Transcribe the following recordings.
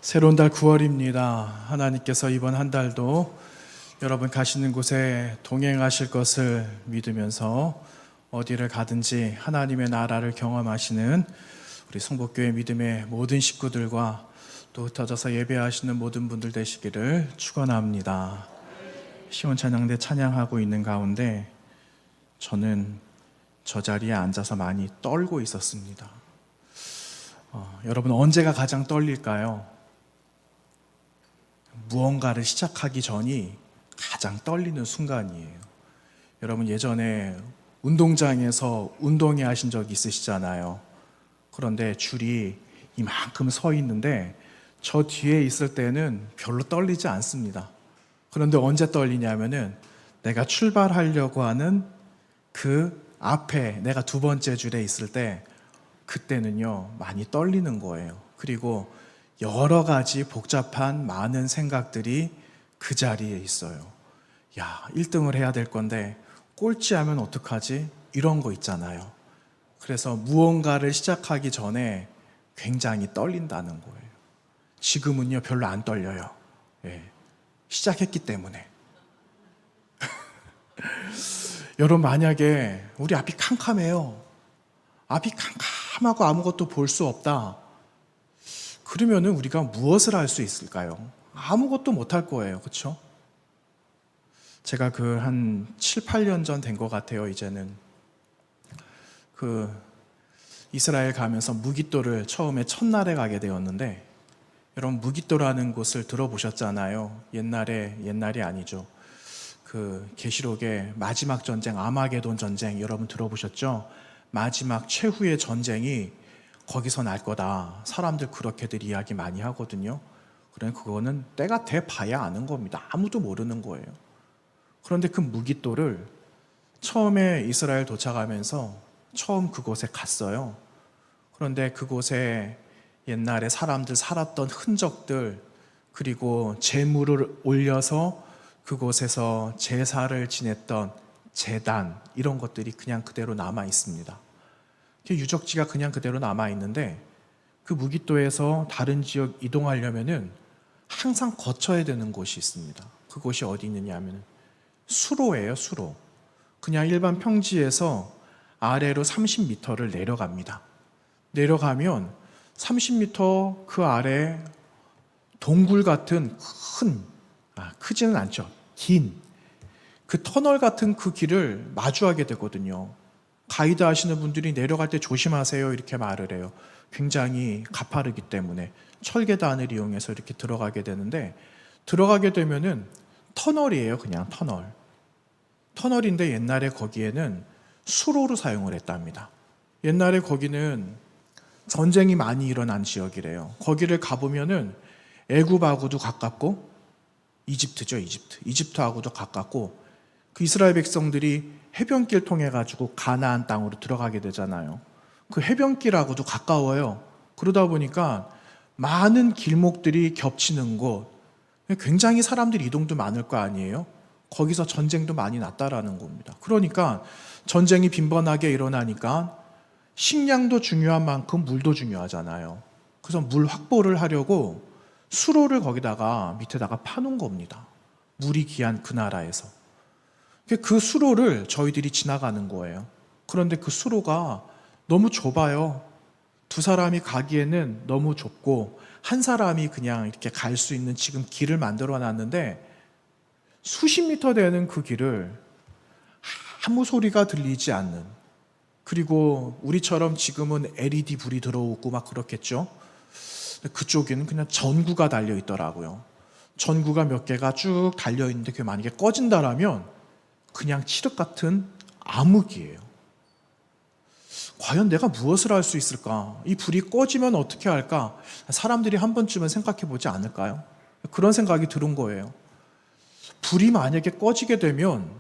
새로운 달 9월입니다. 하나님께서 이번 한 달도 여러분 가시는 곳에 동행하실 것을 믿으면서 어디를 가든지 하나님의 나라를 경험하시는 우리 성복교회 믿음의 모든 식구들과 또 흩어져서 예배하시는 모든 분들 되시기를 축원합니다. 시온 찬양대 찬양하고 있는 가운데 저는 저 자리에 앉아서 많이 떨고 있었습니다. 여러분 언제가 가장 떨릴까요? 무언가를 시작하기 전이 가장 떨리는 순간이에요. 여러분 예전에 운동장에서 운동회 하신 적 있으시잖아요. 그런데 줄이 이만큼 서 있는데 저 뒤에 있을 때는 별로 떨리지 않습니다. 그런데 언제 떨리냐면은 내가 출발하려고 하는 그 앞에 내가 두 번째 줄에 있을 때 그때는요 많이 떨리는 거예요. 그리고 여러 가지 복잡한 많은 생각들이 그 자리에 있어요. 야, 1등을 해야 될 건데 꼴찌하면 어떡하지? 이런 거 있잖아요. 그래서 무언가를 시작하기 전에 굉장히 떨린다는 거예요. 지금은요 별로 안 떨려요. 시작했기 때문에. 여러분 만약에 우리 앞이 캄캄해요. 앞이 캄캄하고 아무것도 볼 수 없다. 그러면은 우리가 무엇을 할 수 있을까요? 아무것도 못 할 거예요. 그렇죠? 제가 그 한 7, 8년 전 된 것 같아요. 이제는 그 이스라엘 가면서 무깃도를 처음에 첫날에 가게 되었는데 여러분 무깃도라는 곳을 들어보셨잖아요. 옛날이 아니죠. 그 계시록의 마지막 전쟁 아마게돈 전쟁 여러분 들어보셨죠? 마지막 최후의 전쟁이 거기서 날 거다. 사람들 그렇게들 이야기 많이 하거든요. 그러니까 그거는 때가 돼 봐야 아는 겁니다. 아무도 모르는 거예요. 그런데 그 무깃도를 처음에 이스라엘 도착하면서 처음 그곳에 갔어요. 그런데 그곳에 옛날에 사람들 살았던 흔적들 그리고 제물을 올려서 그곳에서 제사를 지냈던 제단 이런 것들이 그냥 그대로 남아 있습니다. 유적지가 그냥 그대로 남아있는데 그 무깃도에서 다른 지역 이동하려면은 항상 거쳐야 되는 곳이 있습니다. 그곳이 어디 있느냐 하면 수로예요. 수로. 그냥 일반 평지에서 아래로 30m를 내려갑니다. 내려가면 30m 그 아래 동굴 같은 크지는 않죠. 긴 그 터널 같은 그 길을 마주하게 되거든요. 가이드 하시는 분들이 내려갈 때 조심하세요 이렇게 말을 해요. 굉장히 가파르기 때문에 철계단을 이용해서 이렇게 들어가게 되는데 들어가게 되면은 터널이에요. 그냥 터널인데 옛날에 거기에는 수로를 사용을 했답니다. 옛날에 거기는 전쟁이 많이 일어난 지역이래요. 거기를 가보면은 애굽하고도 가깝고 이집트죠. 이집트하고도 가깝고 그 이스라엘 백성들이 해변길 통해 가지고 가나안 땅으로 들어가게 되잖아요. 그 해변길하고도 가까워요. 그러다 보니까 많은 길목들이 겹치는 곳, 굉장히 사람들 이동도 많을 거 아니에요. 거기서 전쟁도 많이 났다라는 겁니다. 그러니까 전쟁이 빈번하게 일어나니까 식량도 중요한 만큼 물도 중요하잖아요. 그래서 물 확보를 하려고 수로를 거기다가 밑에다가 파놓은 겁니다. 물이 귀한 그 나라에서. 그 수로를 저희들이 지나가는 거예요. 그런데 그 수로가 너무 좁아요. 두 사람이 가기에는 너무 좁고 한 사람이 그냥 이렇게 갈 수 있는 지금 길을 만들어 놨는데 수십 미터 되는 그 길을 아무 소리가 들리지 않는 그리고 우리처럼 지금은 LED 불이 들어오고 막 그렇겠죠. 그쪽에는 그냥 전구가 달려 있더라고요. 전구가 몇 개가 쭉 달려 있는데 그게 만약에 꺼진다라면 그냥 칠흑 같은 암흑이에요. 과연 내가 무엇을 할 수 있을까? 이 불이 꺼지면 어떻게 할까? 사람들이 한 번쯤은 생각해 보지 않을까요? 그런 생각이 들은 거예요. 불이 만약에 꺼지게 되면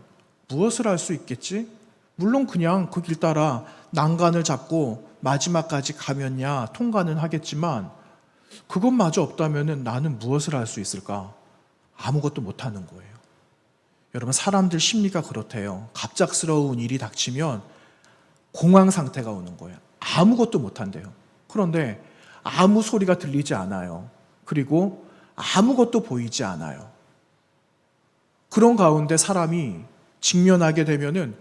무엇을 할 수 있겠지? 물론 그냥 그 길 따라 난간을 잡고 마지막까지 가면야 통과는 하겠지만 그것마저 없다면 나는 무엇을 할 수 있을까? 아무것도 못하는 거예요. 여러분 사람들 심리가 그렇대요. 갑작스러운 일이 닥치면 공황 상태가 오는 거예요. 아무것도 못한대요. 그런데 아무 소리가 들리지 않아요. 그리고 아무것도 보이지 않아요. 그런 가운데 사람이 직면하게 되면은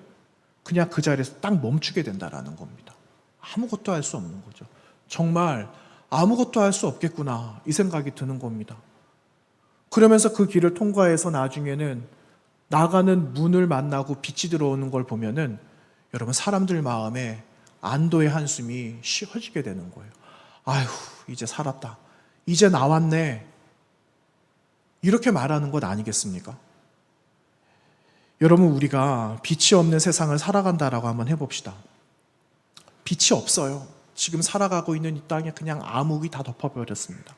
그냥 그 자리에서 딱 멈추게 된다라는 겁니다. 아무것도 할 수 없는 거죠. 정말 아무것도 할 수 없겠구나 이 생각이 드는 겁니다. 그러면서 그 길을 통과해서 나중에는 나가는 문을 만나고 빛이 들어오는 걸 보면은 여러분 사람들 마음에 안도의 한숨이 쉬어지게 되는 거예요. 아휴, 이제 살았다. 이제 나왔네. 이렇게 말하는 것 아니겠습니까? 여러분, 우리가 빛이 없는 세상을 살아간다라고 한번 해봅시다. 빛이 없어요. 지금 살아가고 있는 이 땅에 그냥 암흑이 다 덮어버렸습니다.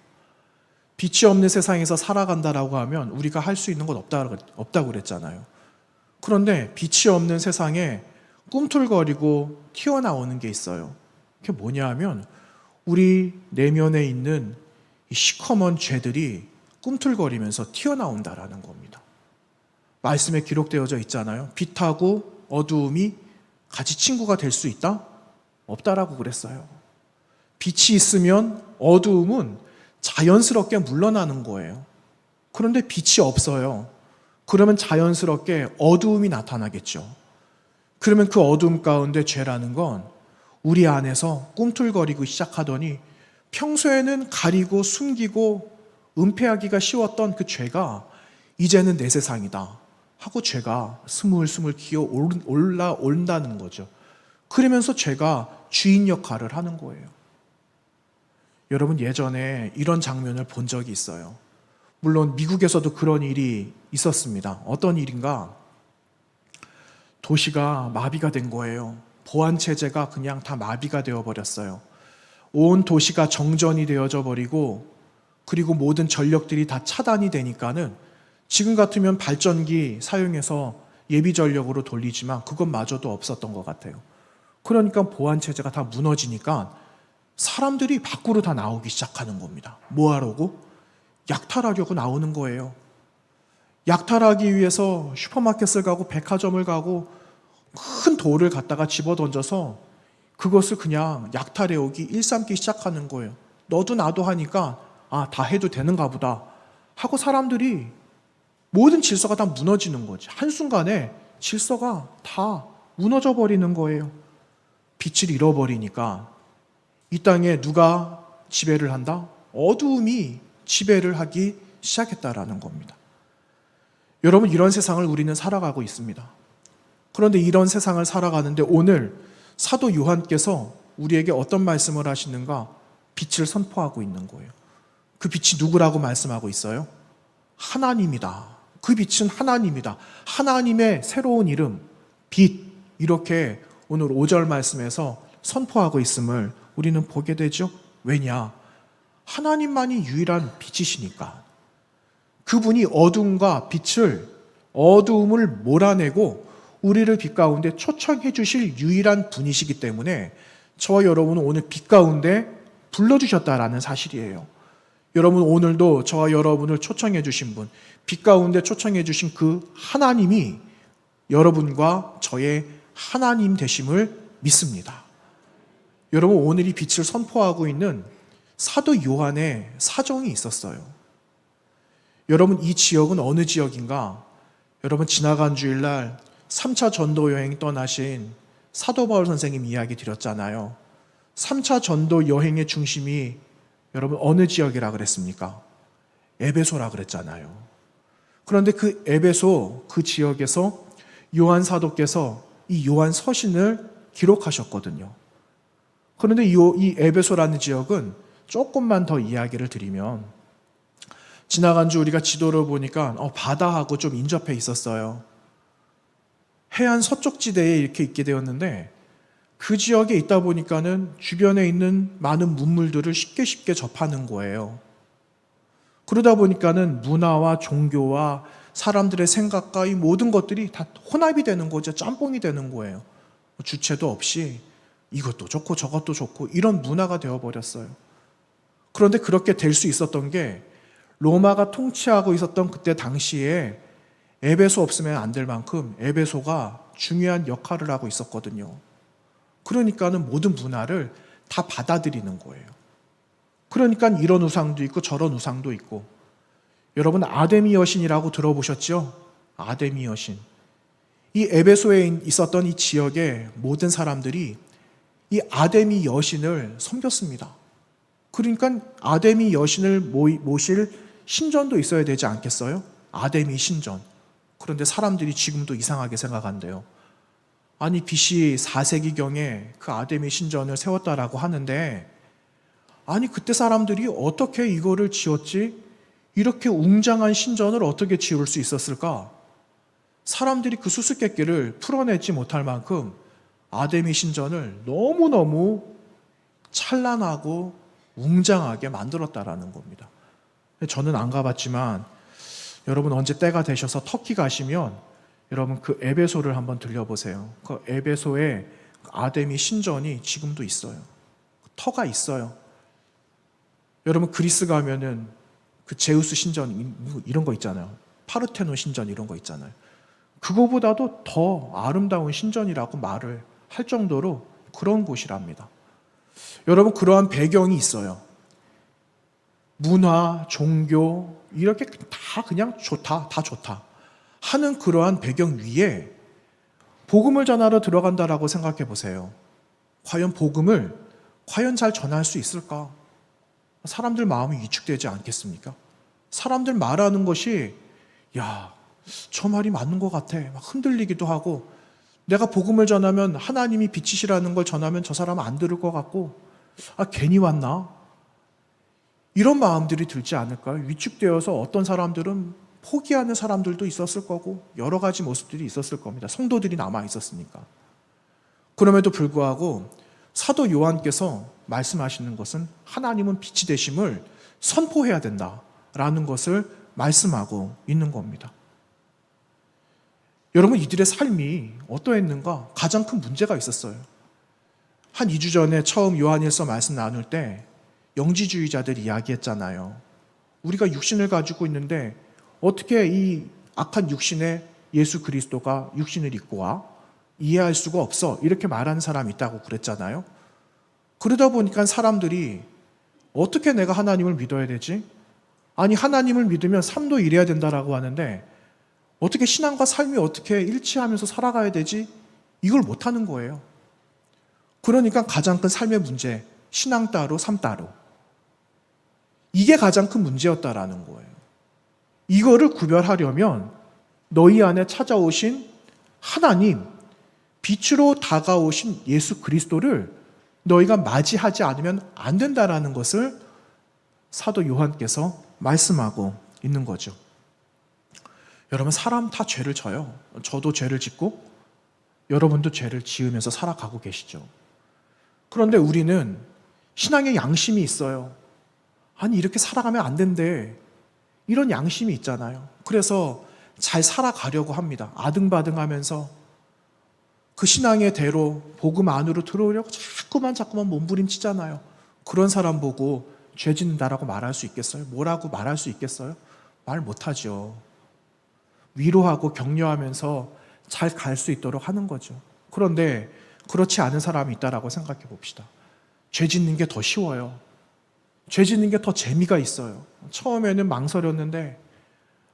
빛이 없는 세상에서 살아간다라고 하면 우리가 할 수 있는 건 없다고 그랬잖아요. 그런데 빛이 없는 세상에 꿈틀거리고 튀어나오는 게 있어요. 그게 뭐냐 하면 우리 내면에 있는 이 시커먼 죄들이 꿈틀거리면서 튀어나온다라는 겁니다. 말씀에 기록되어져 있잖아요. 빛하고 어두움이 같이 친구가 될 수 있다? 없다라고 그랬어요. 빛이 있으면 어두움은 자연스럽게 물러나는 거예요. 그런데 빛이 없어요. 그러면 자연스럽게 어두움이 나타나겠죠. 그러면 그 어두움 가운데 죄라는 건 우리 안에서 꿈틀거리고 시작하더니 평소에는 가리고 숨기고 은폐하기가 쉬웠던 그 죄가 이제는 내 세상이다 하고 죄가 스물스물 기어 올라온다는 거죠. 그러면서 죄가 주인 역할을 하는 거예요. 여러분, 예전에 이런 장면을 본 적이 있어요. 물론 미국에서도 그런 일이 있었습니다. 어떤 일인가? 도시가 마비가 된 거예요. 보안 체제가 그냥 다 마비가 되어 버렸어요. 온 도시가 정전이 되어져 버리고 그리고 모든 전력들이 다 차단이 되니까는 지금 같으면 발전기 사용해서 예비 전력으로 돌리지만 그것마저도 없었던 것 같아요. 그러니까 보안 체제가 다 무너지니까 사람들이 밖으로 다 나오기 시작하는 겁니다. 뭐 하려고? 약탈하려고 나오는 거예요. 약탈하기 위해서 슈퍼마켓을 가고 백화점을 가고 큰 돌을 갖다가 집어던져서 그것을 그냥 약탈해오기 일삼기 시작하는 거예요. 너도 나도 하니까 다 해도 되는가 보다 하고 사람들이 모든 질서가 다 무너지는 거지. 한순간에 질서가 다 무너져 버리는 거예요. 빛을 잃어버리니까 이 땅에 누가 지배를 한다? 어두움이 지배를 하기 시작했다라는 겁니다. 여러분, 이런 세상을 우리는 살아가고 있습니다. 그런데 이런 세상을 살아가는데 오늘 사도 요한께서 우리에게 어떤 말씀을 하시는가? 빛을 선포하고 있는 거예요. 그 빛이 누구라고 말씀하고 있어요? 하나님이다. 그 빛은 하나님이다. 하나님의 새로운 이름, 빛. 이렇게 오늘 5절 말씀에서 선포하고 있음을 우리는 보게 되죠. 왜냐? 하나님만이 유일한 빛이시니까. 그분이 어두움을 몰아내고 우리를 빛 가운데 초청해 주실 유일한 분이시기 때문에 저와 여러분은 오늘 빛 가운데 불러주셨다라는 사실이에요. 여러분, 오늘도 저와 여러분을 초청해 주신 분, 빛 가운데 초청해 주신 그 하나님이 여러분과 저의 하나님 되심을 믿습니다. 여러분, 오늘 이 빛을 선포하고 있는 사도 요한의 사정이 있었어요. 여러분, 이 지역은 어느 지역인가? 여러분, 지나간 주일날 3차 전도 여행 떠나신 사도 바울 선생님 이야기 드렸잖아요. 3차 전도 여행의 중심이 여러분 어느 지역이라 그랬습니까? 에베소라 그랬잖아요. 그런데 그 에베소 그 지역에서 요한 사도께서 이 요한 서신을 기록하셨거든요. 그런데 이 에베소라는 지역은 조금만 더 이야기를 드리면 지나간 주 우리가 지도를 보니까 바다하고 좀 인접해 있었어요. 해안 서쪽 지대에 이렇게 있게 되었는데 그 지역에 있다 보니까는 주변에 있는 많은 문물들을 쉽게 접하는 거예요. 그러다 보니까는 문화와 종교와 사람들의 생각과 이 모든 것들이 다 혼합이 되는 거죠. 짬뽕이 되는 거예요. 주체도 없이 이것도 좋고 저것도 좋고 이런 문화가 되어버렸어요. 그런데 그렇게 될 수 있었던 게 로마가 통치하고 있었던 그때 당시에 에베소 없으면 안 될 만큼 에베소가 중요한 역할을 하고 있었거든요. 그러니까는 모든 문화를 다 받아들이는 거예요. 그러니까 이런 우상도 있고 저런 우상도 있고. 여러분 아데미 여신이라고 들어보셨죠? 아데미 여신. 이 에베소에 있었던 이 지역의 모든 사람들이 이 아데미 여신을 섬겼습니다. 그러니까 아데미 여신을 모실 신전도 있어야 되지 않겠어요? 아데미 신전. 그런데 사람들이 지금도 이상하게 생각한대요. 아니 BC 4세기경에 그 아데미 신전을 세웠다라고 하는데 아니 그때 사람들이 어떻게 이거를 지었지? 이렇게 웅장한 신전을 어떻게 지을 수 있었을까? 사람들이 그 수수께끼를 풀어내지 못할 만큼 아데미 신전을 너무너무 찬란하고 웅장하게 만들었다라는 겁니다. 저는 안 가봤지만 여러분 언제 때가 되셔서 터키 가시면 여러분 그 에베소를 한번 들려보세요. 그 에베소에 아데미 신전이 지금도 있어요. 터가 있어요. 여러분 그리스 가면은 그 제우스 신전 이런 거 있잖아요. 파르테논 신전 이런 거 있잖아요. 그거보다도 더 아름다운 신전이라고 말을 할 정도로 그런 곳이랍니다. 여러분 그러한 배경이 있어요. 문화, 종교 이렇게 다 그냥 좋다, 다 좋다 하는 그러한 배경 위에 복음을 전하러 들어간다라고 생각해 보세요. 과연 복음을 과연 잘 전할 수 있을까? 사람들 마음이 위축되지 않겠습니까? 사람들 말하는 것이 야, 저 말이 맞는 것 같아. 막 흔들리기도 하고 내가 복음을 전하면 하나님이 빛이시라는 걸 전하면 저 사람은 안 들을 것 같고 아, 괜히 왔나? 이런 마음들이 들지 않을까요? 위축되어서 어떤 사람들은 포기하는 사람들도 있었을 거고 여러 가지 모습들이 있었을 겁니다. 성도들이 남아 있었으니까. 그럼에도 불구하고 사도 요한께서 말씀하시는 것은 하나님은 빛이 되심을 선포해야 된다라는 것을 말씀하고 있는 겁니다. 여러분 이들의 삶이 어떠했는가? 가장 큰 문제가 있었어요. 한 2주 전에 처음 요한일서 말씀 나눌 때 영지주의자들 이야기했잖아요. 우리가 육신을 가지고 있는데 어떻게 이 악한 육신에 예수 그리스도가 육신을 입고 와? 이해할 수가 없어. 이렇게 말하는 사람이 있다고 그랬잖아요. 그러다 보니까 사람들이 어떻게 내가 하나님을 믿어야 되지? 아니 하나님을 믿으면 삶도 이래야 된다라고 하는데 어떻게 신앙과 삶이 어떻게 일치하면서 살아가야 되지? 이걸 못하는 거예요. 그러니까 가장 큰 삶의 문제, 신앙 따로 삶 따로. 이게 가장 큰 문제였다라는 거예요. 이거를 구별하려면 너희 안에 찾아오신 하나님, 빛으로 다가오신 예수 그리스도를 너희가 맞이하지 않으면 안 된다라는 것을 사도 요한께서 말씀하고 있는 거죠. 여러분 사람 다 죄를 져요. 저도 죄를 짓고 여러분도 죄를 지으면서 살아가고 계시죠. 그런데 우리는 신앙의 양심이 있어요. 아니 이렇게 살아가면 안 된대. 이런 양심이 있잖아요. 그래서 잘 살아가려고 합니다. 아등바등하면서 그 신앙의 대로 복음 안으로 들어오려고 자꾸만 몸부림치잖아요. 그런 사람 보고 죄 짓는다라고 말할 수 있겠어요? 뭐라고 말할 수 있겠어요? 말 못하죠. 위로하고 격려하면서 잘 갈 수 있도록 하는 거죠. 그런데 그렇지 않은 사람이 있다라고 생각해 봅시다. 죄 짓는 게 더 쉬워요. 죄 짓는 게 더 재미가 있어요. 처음에는 망설였는데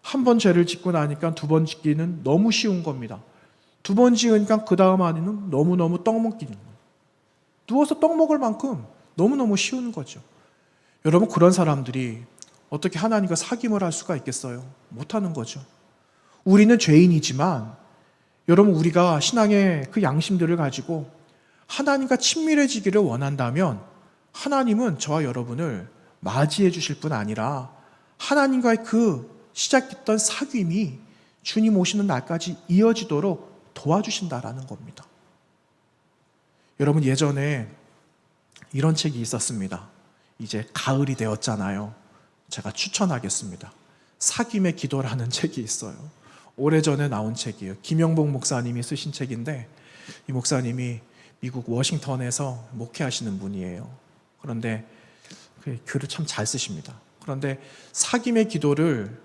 한 번 죄를 짓고 나니까 두 번 짓기는 너무 쉬운 겁니다. 두 번 지으니까 그 다음 안에는 너무너무 떡 먹기는 거예요. 누워서 떡 먹을 만큼 너무너무 쉬운 거죠. 여러분 그런 사람들이 어떻게 하나님과 사귐을 할 수가 있겠어요? 못하는 거죠. 우리는 죄인이지만 여러분 우리가 신앙의 그 양심들을 가지고 하나님과 친밀해지기를 원한다면 하나님은 저와 여러분을 맞이해 주실 뿐 아니라 하나님과의 그 시작했던 사귐이 주님 오시는 날까지 이어지도록 도와주신다라는 겁니다. 여러분 예전에 이런 책이 있었습니다. 이제 가을이 되었잖아요. 제가 추천하겠습니다. 사귐의 기도라는 책이 있어요. 오래전에 나온 책이에요. 김영복 목사님이 쓰신 책인데 이 목사님이 미국 워싱턴에서 목회하시는 분이에요. 그런데 그 글을 참 잘 쓰십니다. 그런데 사귐의 기도를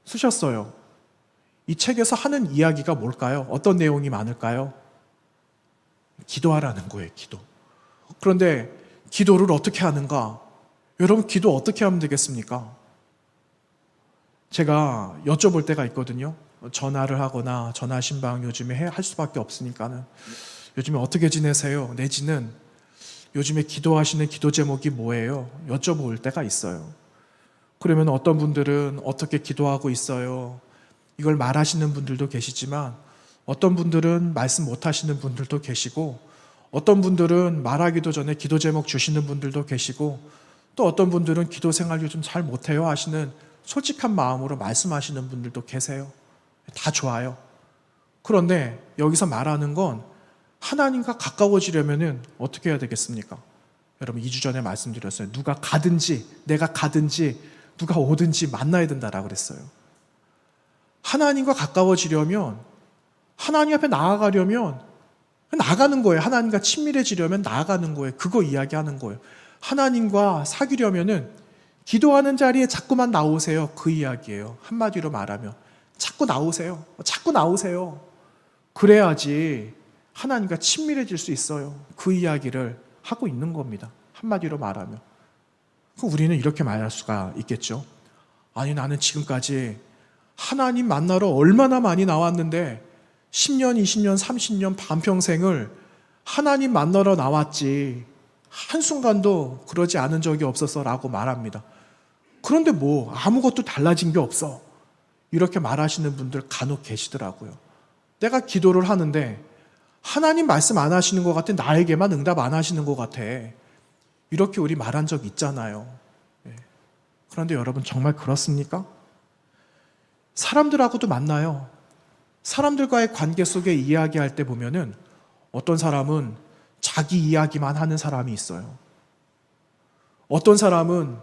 쓰셨어요. 이 책에서 하는 이야기가 뭘까요? 어떤 내용이 많을까요? 기도하라는 거예요, 기도. 그런데 기도를 어떻게 하는가? 여러분, 기도 어떻게 하면 되겠습니까? 제가 여쭤볼 때가 있거든요. 전화를 하거나 전화 신방 요즘에 할 수밖에 없으니까는 요즘에 어떻게 지내세요? 내지는 요즘에 기도하시는 기도 제목이 뭐예요? 여쭤볼 때가 있어요. 그러면 어떤 분들은 어떻게 기도하고 있어요? 이걸 말하시는 분들도 계시지만 어떤 분들은 말씀 못 하시는 분들도 계시고 어떤 분들은 말하기도 전에 기도 제목 주시는 분들도 계시고 또 어떤 분들은 기도 생활 요즘 잘 못해요 하시는 솔직한 마음으로 말씀하시는 분들도 계세요. 다 좋아요. 그런데 여기서 말하는 건 하나님과 가까워지려면 어떻게 해야 되겠습니까? 여러분 2주 전에 말씀드렸어요. 누가 가든지 내가 가든지 누가 오든지 만나야 된다라고 그랬어요. 하나님과 가까워지려면 하나님 앞에 나아가려면 나가는 거예요. 하나님과 친밀해지려면 나아가는 거예요. 그거 이야기하는 거예요. 하나님과 사귀려면은 기도하는 자리에 자꾸만 나오세요. 그 이야기예요. 한마디로 말하면 자꾸 나오세요. 자꾸 나오세요. 그래야지 하나님과 친밀해질 수 있어요. 그 이야기를 하고 있는 겁니다. 한마디로 말하면. 그럼 우리는 이렇게 말할 수가 있겠죠. 아니, 나는 지금까지 하나님 만나러 얼마나 많이 나왔는데 10년, 20년, 30년 반평생을 하나님 만나러 나왔지 한순간도 그러지 않은 적이 없었어 라고 말합니다. 그런데 뭐 아무것도 달라진 게 없어. 이렇게 말하시는 분들 간혹 계시더라고요. 내가 기도를 하는데 하나님 말씀 안 하시는 것 같아. 나에게만 응답 안 하시는 것 같아. 이렇게 우리 말한 적 있잖아요. 그런데 여러분 정말 그렇습니까? 사람들하고도 만나요. 사람들과의 관계 속에 이야기할 때 보면은 어떤 사람은 자기 이야기만 하는 사람이 있어요. 어떤 사람은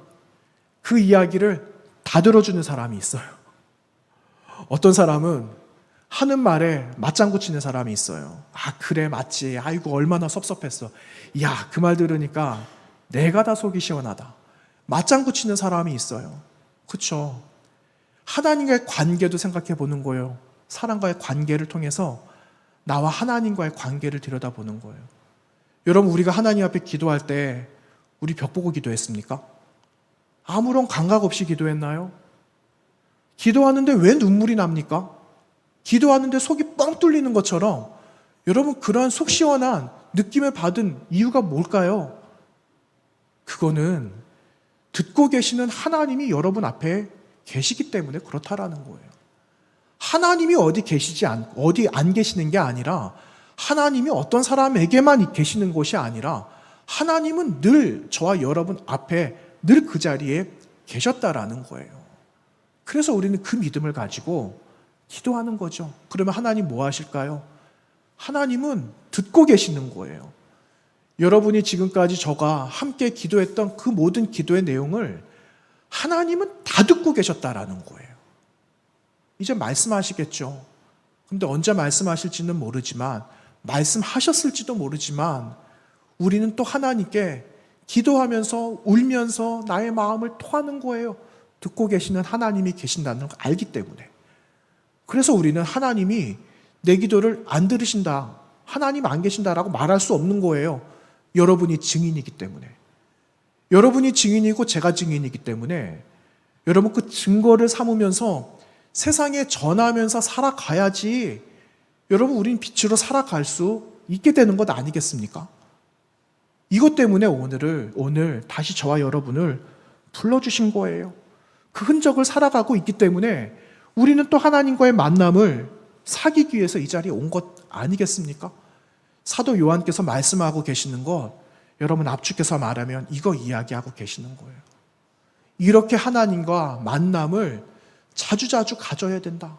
그 이야기를 다 들어주는 사람이 있어요. 어떤 사람은 하는 말에 맞장구 치는 사람이 있어요. 아, 그래, 맞지. 아이고, 얼마나 섭섭했어. 야, 그 말 들으니까 내가 다 속이 시원하다. 맞장구 치는 사람이 있어요. 그렇죠? 하나님과의 관계도 생각해 보는 거예요. 사람과의 관계를 통해서 나와 하나님과의 관계를 들여다보는 거예요. 여러분, 우리가 하나님 앞에 기도할 때 우리 벽 보고 기도했습니까? 아무런 감각 없이 기도했나요? 기도하는데 왜 눈물이 납니까? 기도하는데 속이 뻥 뚫리는 것처럼 여러분, 그러한 속 시원한 느낌을 받은 이유가 뭘까요? 그거는 듣고 계시는 하나님이 여러분 앞에 계시기 때문에 그렇다라는 거예요. 하나님이 어디 안 계시는 게 아니라 하나님이 어떤 사람에게만 계시는 것이 아니라 하나님은 늘 저와 여러분 앞에 늘 그 자리에 계셨다라는 거예요. 그래서 우리는 그 믿음을 가지고 기도하는 거죠. 그러면 하나님 뭐 하실까요? 하나님은 듣고 계시는 거예요. 여러분이 지금까지 저가 함께 기도했던 그 모든 기도의 내용을 하나님은 다 듣고 계셨다라는 거예요. 이제 말씀하시겠죠. 근데 언제 말씀하실지는 모르지만, 말씀하셨을지도 모르지만, 우리는 또 하나님께 기도하면서 울면서 나의 마음을 토하는 거예요. 듣고 계시는 하나님이 계신다는 걸 알기 때문에. 그래서 우리는 하나님이 내 기도를 안 들으신다, 하나님 안 계신다라고 말할 수 없는 거예요. 여러분이 증인이기 때문에. 여러분이 증인이고 제가 증인이기 때문에 여러분 그 증거를 삼으면서 세상에 전하면서 살아가야지 여러분 우린 빛으로 살아갈 수 있게 되는 것 아니겠습니까? 이것 때문에 오늘 다시 저와 여러분을 불러주신 거예요. 그 흔적을 살아가고 있기 때문에 우리는 또 하나님과의 만남을 사귀기 위해서 이 자리에 온 것 아니겠습니까? 사도 요한께서 말씀하고 계시는 것, 여러분 압축해서 말하면 이거 이야기하고 계시는 거예요. 이렇게 하나님과 만남을 자주자주 가져야 된다.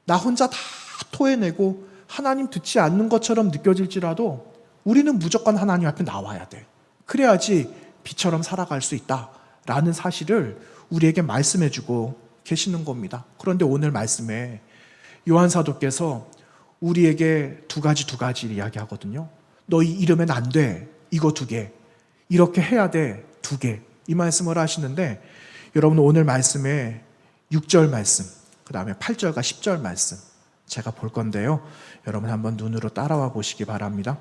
나 혼자 다 토해내고 하나님 듣지 않는 것처럼 느껴질지라도 우리는 무조건 하나님 앞에 나와야 돼. 그래야지 빛처럼 살아갈 수 있다라는 사실을 우리에게 말씀해주고 계시는 겁니다. 그런데 오늘 말씀에 요한 사도께서 우리에게 두 가지 이야기하거든요. 너희 이러면 안 돼. 이거 2개. 이렇게 해야 돼. 2개. 이 말씀을 하시는데 여러분 오늘 말씀에 6절 말씀, 그 다음에 8절과 10절 말씀 제가 볼 건데요. 여러분 한번 눈으로 따라와 보시기 바랍니다.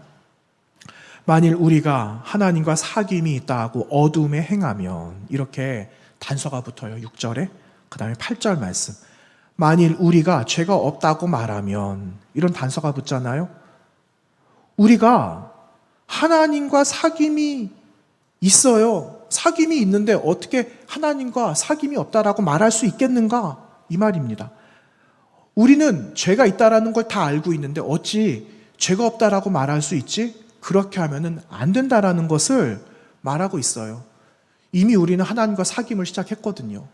만일 우리가 하나님과 사귐이 있다 하고 어둠에 행하면, 이렇게 단서가 붙어요. 6절에. 그 다음에 8절 말씀. 만일 우리가 죄가 없다고 말하면, 이런 단서가 붙잖아요. 우리가 하나님과 사귐이 있어요. 사귐이 있는데 어떻게 하나님과 사귐이 없다라고 말할 수 있겠는가? 이 말입니다. 우리는 죄가 있다라는 걸 다 알고 있는데 어찌 죄가 없다라고 말할 수 있지? 그렇게 하면은 안 된다라는 것을 말하고 있어요. 이미 우리는 하나님과 사귐을 시작했거든요.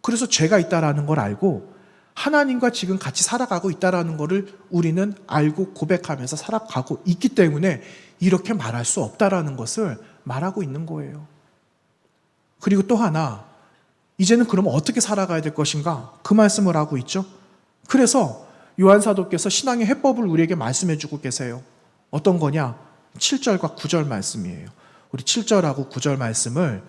그래서 죄가 있다라는 걸 알고 하나님과 지금 같이 살아가고 있다라는 것을 우리는 알고 고백하면서 살아가고 있기 때문에 이렇게 말할 수 없다라는 것을 말하고 있는 거예요. 그리고 또 하나, 이제는 그럼 어떻게 살아가야 될 것인가? 그 말씀을 하고 있죠. 그래서 요한 사도께서 신앙의 해법을 우리에게 말씀해 주고 계세요. 어떤 거냐? 7절과 9절 말씀이에요. 우리 7절하고 9절 말씀을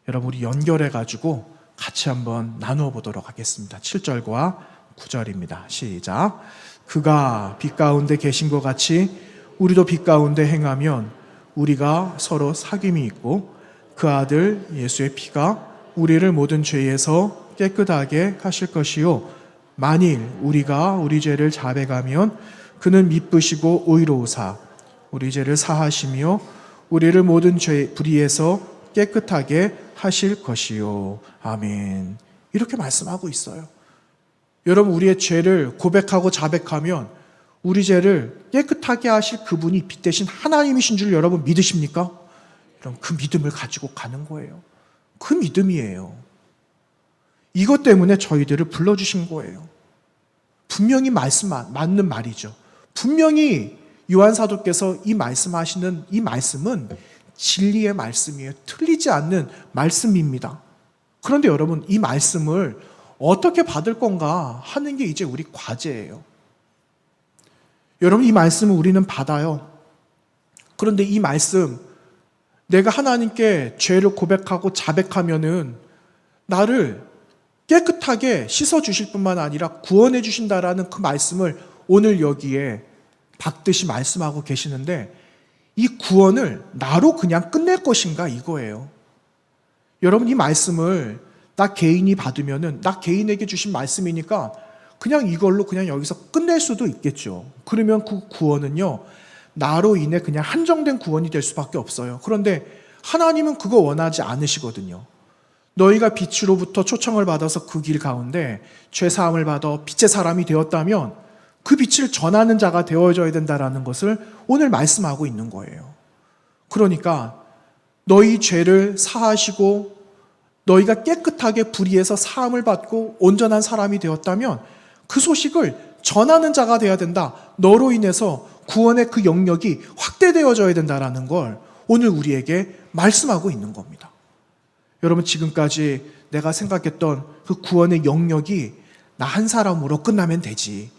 여러분 우리 연결해 가지고 같이 한번 나누어 보도록 하겠습니다. 7절과 9절입니다. 시작. 그가 빛 가운데 계신 것 같이 우리도 빛 가운데 행하면 우리가 서로 사귐이 있고 그 아들 예수의 피가 우리를 모든 죄에서 깨끗하게 하실 것이요 만일 우리가 우리 죄를 자백하면 그는 미쁘시고 의로우사 우리 죄를 사하시며 우리를 모든 죄 불의에서 깨끗하게 하실 것이요 아멘. 이렇게 말씀하고 있어요. 여러분, 우리의 죄를 고백하고 자백하면 우리 죄를 깨끗하게 하실 그분이 빛 대신 하나님이신 줄 여러분 믿으십니까? 여러분, 그 믿음을 가지고 가는 거예요. 그 믿음이에요. 이것 때문에 저희들을 불러주신 거예요. 분명히 맞는 말이죠. 분명히 요한 사도께서 이 말씀하시는 이 말씀은 진리의 말씀이에요. 틀리지 않는 말씀입니다. 그런데 여러분, 이 말씀을 어떻게 받을 건가 하는 게 이제 우리 과제예요. 여러분, 이 말씀을 우리는 받아요. 그런데 이 말씀, 내가 하나님께 죄를 고백하고 자백하면은 나를 깨끗하게 씻어주실 뿐만 아니라 구원해 주신다라는 그 말씀을 오늘 여기에 받듯이 말씀하고 계시는데 이 구원을 나로 그냥 끝낼 것인가 이거예요. 여러분, 이 말씀을 나 개인이 받으면은 나 개인에게 주신 말씀이니까 그냥 이걸로 그냥 여기서 끝낼 수도 있겠죠. 그러면 그 구원은요, 나로 인해 그냥 한정된 구원이 될 수밖에 없어요. 그런데 하나님은 그거 원하지 않으시거든요. 너희가 빛으로부터 초청을 받아서 그 길 가운데 죄사함을 받아 빛의 사람이 되었다면 그 빛을 전하는 자가 되어져야 된다라는 것을 오늘 말씀하고 있는 거예요. 그러니까 너희 죄를 사하시고 너희가 깨끗하게 불의에서 사함을 받고 온전한 사람이 되었다면 그 소식을 전하는 자가 되어야 된다. 너로 인해서 구원의 그 영역이 확대되어져야 된다라는 걸 오늘 우리에게 말씀하고 있는 겁니다. 여러분, 지금까지 내가 생각했던 그 구원의 영역이 나 한 사람으로 끝나면 되지,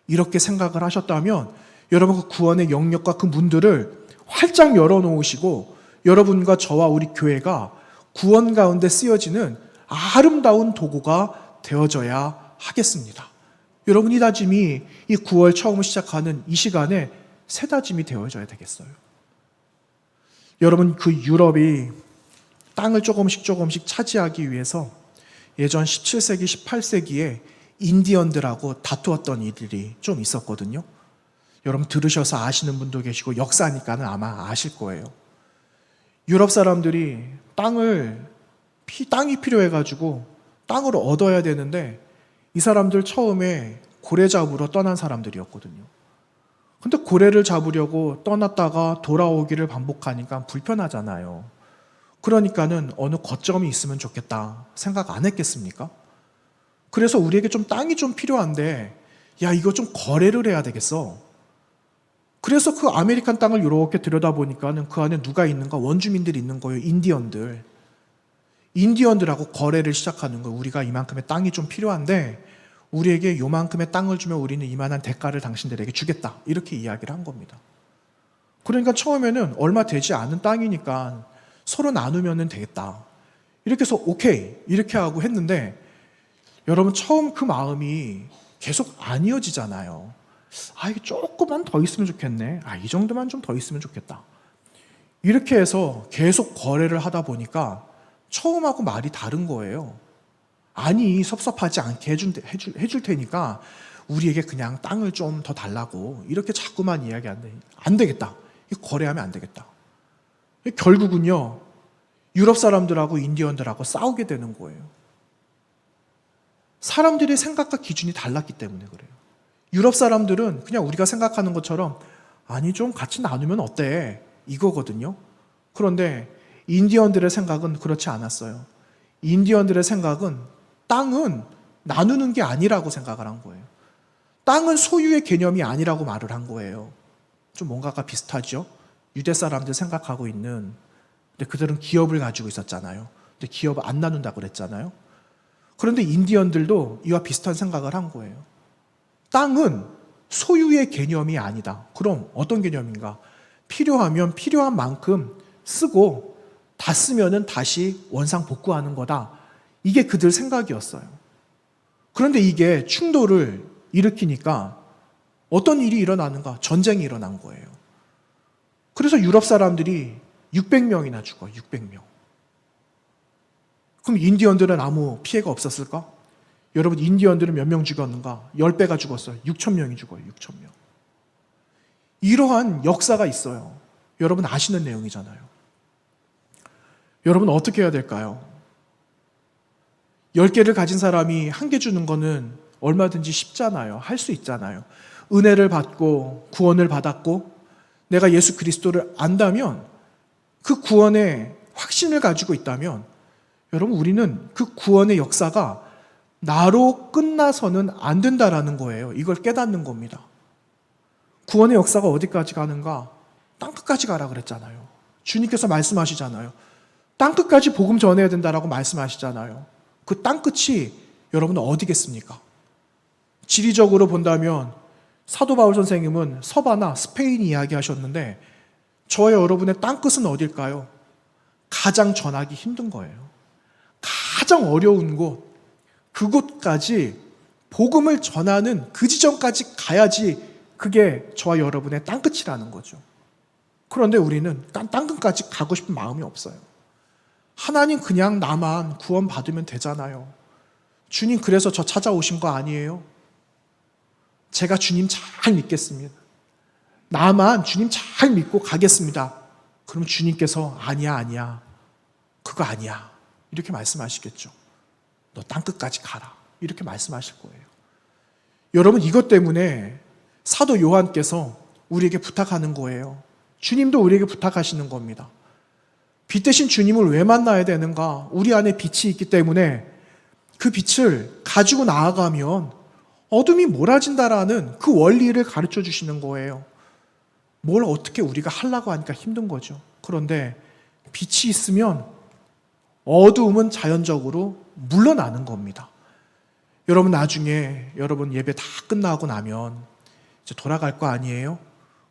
이렇게 생각을 하셨다면 여러분, 그 구원의 영역과 그 문들을 활짝 열어놓으시고 여러분과 저와 우리 교회가 구원 가운데 쓰여지는 아름다운 도구가 되어져야 하겠습니다. 여러분, 이 다짐이 이 9월 처음 시작하는 이 시간에 새 다짐이 되어져야 되겠어요. 여러분, 그 유럽이 땅을 조금씩 차지하기 위해서 예전 17세기, 18세기에 인디언들하고 다투었던 일들이 좀 있었거든요. 여러분, 들으셔서 아시는 분도 계시고 역사니까는 아마 아실 거예요. 유럽 사람들이 땅이 필요해가지고 땅을 얻어야 되는데 이 사람들 처음에 고래 잡으러 떠난 사람들이었거든요. 근데 고래를 잡으려고 떠났다가 돌아오기를 반복하니까 불편하잖아요. 그러니까는 어느 거점이 있으면 좋겠다 생각 안 했겠습니까? 그래서 우리에게 좀 땅이 좀 필요한데 야, 이거 좀 거래를 해야 되겠어. 그래서 그 아메리칸 땅을 이렇게 들여다보니까는 그 안에 누가 있는가? 원주민들이 있는 거예요. 인디언들하고 거래를 시작하는 거예요. 우리가 이만큼의 땅이 좀 필요한데 우리에게 요만큼의 땅을 주면 우리는 이만한 대가를 당신들에게 주겠다. 이렇게 이야기를 한 겁니다. 그러니까 처음에는 얼마 되지 않은 땅이니까 서로 나누면 되겠다. 이렇게 해서 오케이 이렇게 하고 했는데 여러분, 처음 그 마음이 계속 안 이어지잖아요. 이게 조금만 더 있으면 좋겠네. 이 정도만 좀 더 있으면 좋겠다. 이렇게 해서 계속 거래를 하다 보니까 처음하고 말이 다른 거예요. 아니, 섭섭하지 않게 해줄 테니까 우리에게 그냥 땅을 좀 더 달라고 이렇게 자꾸만 이야기하는데 안 되겠다. 이거 거래하면 안 되겠다. 결국은요, 유럽 사람들하고 인디언들하고 싸우게 되는 거예요. 사람들의 생각과 기준이 달랐기 때문에 그래요. 유럽 사람들은 그냥 우리가 생각하는 것처럼 아니, 좀 같이 나누면 어때? 이거거든요. 그런데 인디언들의 생각은 그렇지 않았어요. 인디언들의 생각은 땅은 나누는 게 아니라고 생각을 한 거예요. 땅은 소유의 개념이 아니라고 말을 한 거예요. 좀 뭔가가 비슷하죠? 유대 사람들 생각하고 있는, 근데 그들은 기업을 가지고 있었잖아요. 근데 기업을 안 나눈다고 그랬잖아요. 그런데 인디언들도 이와 비슷한 생각을 한 거예요. 땅은 소유의 개념이 아니다. 그럼 어떤 개념인가? 필요하면 필요한 만큼 쓰고 다 쓰면은 다시 원상 복구하는 거다. 이게 그들 생각이었어요. 그런데 이게 충돌을 일으키니까 어떤 일이 일어나는가? 전쟁이 일어난 거예요. 그래서 유럽 사람들이 600명이나 죽어요. 600명. 그럼 인디언들은 아무 피해가 없었을까? 여러분, 인디언들은 몇 명 죽었는가? 10배가 죽었어요. 6,000명이 죽어요. 6,000명. 이러한 역사가 있어요. 여러분 아시는 내용이잖아요. 여러분 어떻게 해야 될까요? 10개를 가진 사람이 1개 주는 거는 얼마든지 쉽잖아요. 할 수 있잖아요. 은혜를 받고 구원을 받았고 내가 예수 그리스도를 안다면, 그 구원의 확신을 가지고 있다면, 여러분 우리는 그 구원의 역사가 나로 끝나서는 안 된다라는 거예요. 이걸 깨닫는 겁니다. 구원의 역사가 어디까지 가는가? 땅끝까지 가라 그랬잖아요. 주님께서 말씀하시잖아요. 땅끝까지 복음 전해야 된다라고 말씀하시잖아요. 그 땅끝이 여러분 어디겠습니까? 지리적으로 본다면 사도 바울 선생님은 서바나 스페인 이야기하셨는데 저와 여러분의 땅끝은 어딜까요? 가장 전하기 힘든 거예요. 가장 어려운 곳, 그곳까지 복음을 전하는 그 지점까지 가야지 그게 저와 여러분의 땅끝이라는 거죠. 그런데 우리는 땅끝까지 가고 싶은 마음이 없어요. 하나님 그냥 나만 구원받으면 되잖아요. 주님 그래서 저 찾아오신 거 아니에요? 제가 주님 잘 믿겠습니다. 나만 주님 잘 믿고 가겠습니다. 그럼 주님께서 아니야. 그거 아니야. 이렇게 말씀하시겠죠. 너 땅끝까지 가라. 이렇게 말씀하실 거예요. 여러분 이것 때문에 사도 요한께서 우리에게 부탁하는 거예요. 주님도 우리에게 부탁하시는 겁니다. 빛 대신 주님을 왜 만나야 되는가? 우리 안에 빛이 있기 때문에 그 빛을 가지고 나아가면 어둠이 몰아진다라는 그 원리를 가르쳐 주시는 거예요. 뭘 어떻게 우리가 하려고 하니까 힘든 거죠. 그런데 빛이 있으면 어두움은 자연적으로 물러나는 겁니다. 여러분 나중에 여러분 예배 다 끝나고 나면 이제 돌아갈 거 아니에요?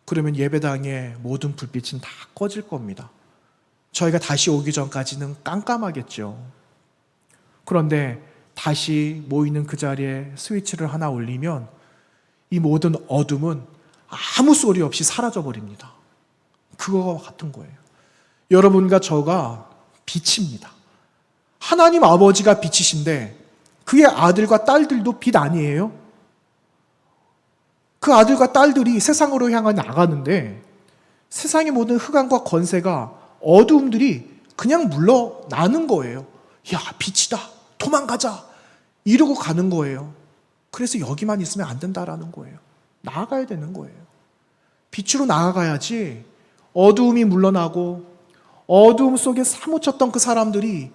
그러면 예배당에 모든 불빛은 다 꺼질 겁니다. 저희가 다시 오기 전까지는 깜깜하겠죠. 그런데 다시 모이는 그 자리에 스위치를 하나 올리면 이 모든 어둠은 아무 소리 없이 사라져버립니다. 그거와 같은 거예요. 여러분과 저가 빛입니다. 하나님 아버지가 빛이신데 그의 아들과 딸들도 빛 아니에요? 그 아들과 딸들이 세상으로 향해 나가는데 세상의 모든 흑암과 권세가 어두움들이 그냥 물러나는 거예요. 야, 빛이다. 도망가자. 이러고 가는 거예요. 그래서 여기만 있으면 안 된다라는 거예요. 나아가야 되는 거예요. 빛으로 나아가야지 어두움이 물러나고 어두움 속에 사무쳤던 그 사람들이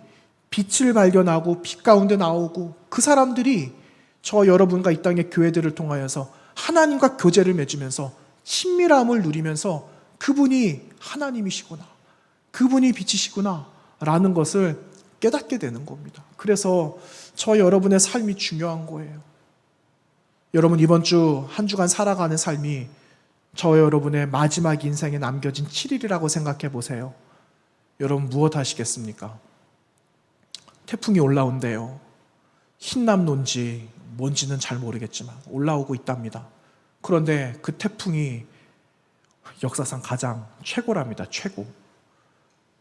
빛을 발견하고 빛 가운데 나오고 그 사람들이 저 여러분과 이 땅의 교회들을 통하여서 하나님과 교제를 맺으면서 친밀함을 누리면서 그분이 하나님이시구나, 그분이 빛이시구나 라는 것을 깨닫게 되는 겁니다. 그래서 저 여러분의 삶이 중요한 거예요. 여러분 이번 주 한 주간 살아가는 삶이 저 여러분의 마지막 인생에 남겨진 7일이라고 생각해 보세요. 여러분 무엇 하시겠습니까? 태풍이 올라온대요. 흰남노인지 뭔지는 잘 모르겠지만 올라오고 있답니다. 그런데 그 태풍이 역사상 가장 최고랍니다. 최고.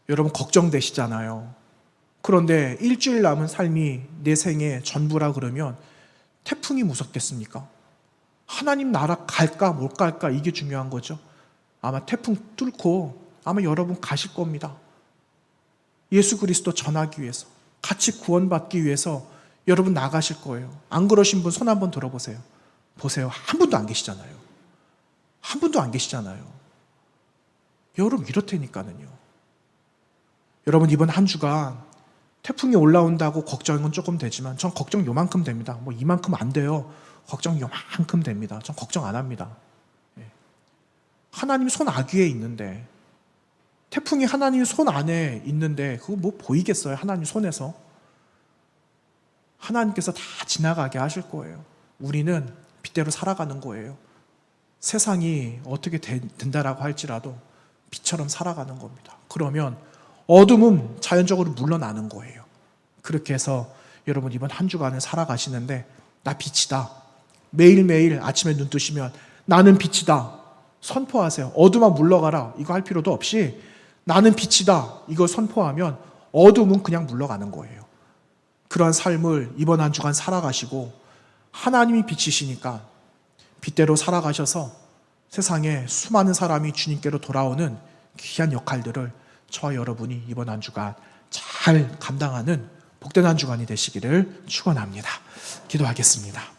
여러분 걱정되시잖아요. 그런데 일주일 남은 삶이 내 생의 전부라 그러면 태풍이 무섭겠습니까? 하나님 나라 갈까 못 갈까 이게 중요한 거죠. 아마 태풍 뚫고 아마 여러분 가실 겁니다. 예수 그리스도 전하기 위해서, 같이 구원받기 위해서 여러분 나가실 거예요. 안 그러신 분 손 한번 들어보세요. 보세요. 한 분도 안 계시잖아요. 한 분도 안 계시잖아요. 여러분 이렇다니까는요. 여러분 이번 한 주간 태풍이 올라온다고 걱정은 조금 되지만 전 걱정 요만큼 됩니다. 뭐 이만큼 안 돼요. 걱정 요만큼 됩니다. 전 걱정 안 합니다. 하나님 손 아귀에 있는데, 태풍이 하나님 손 안에 있는데 그거 뭐 보이겠어요? 하나님 손에서. 하나님께서 다 지나가게 하실 거예요. 우리는 빛대로 살아가는 거예요. 세상이 어떻게 된다라고 할지라도 빛처럼 살아가는 겁니다. 그러면 어둠은 자연적으로 물러나는 거예요. 그렇게 해서 여러분 이번 한 주간을 살아가시는데 나 빛이다. 매일매일 아침에 눈 뜨시면 나는 빛이다. 선포하세요. 어둠아 물러가라. 이거 할 필요도 없이 나는 빛이다. 이걸 선포하면 어둠은 그냥 물러가는 거예요. 그러한 삶을 이번 한 주간 살아가시고 하나님이 빛이시니까 빛대로 살아가셔서 세상에 수많은 사람이 주님께로 돌아오는 귀한 역할들을 저와 여러분이 이번 한 주간 잘 감당하는 복된 한 주간이 되시기를 축원합니다. 기도하겠습니다.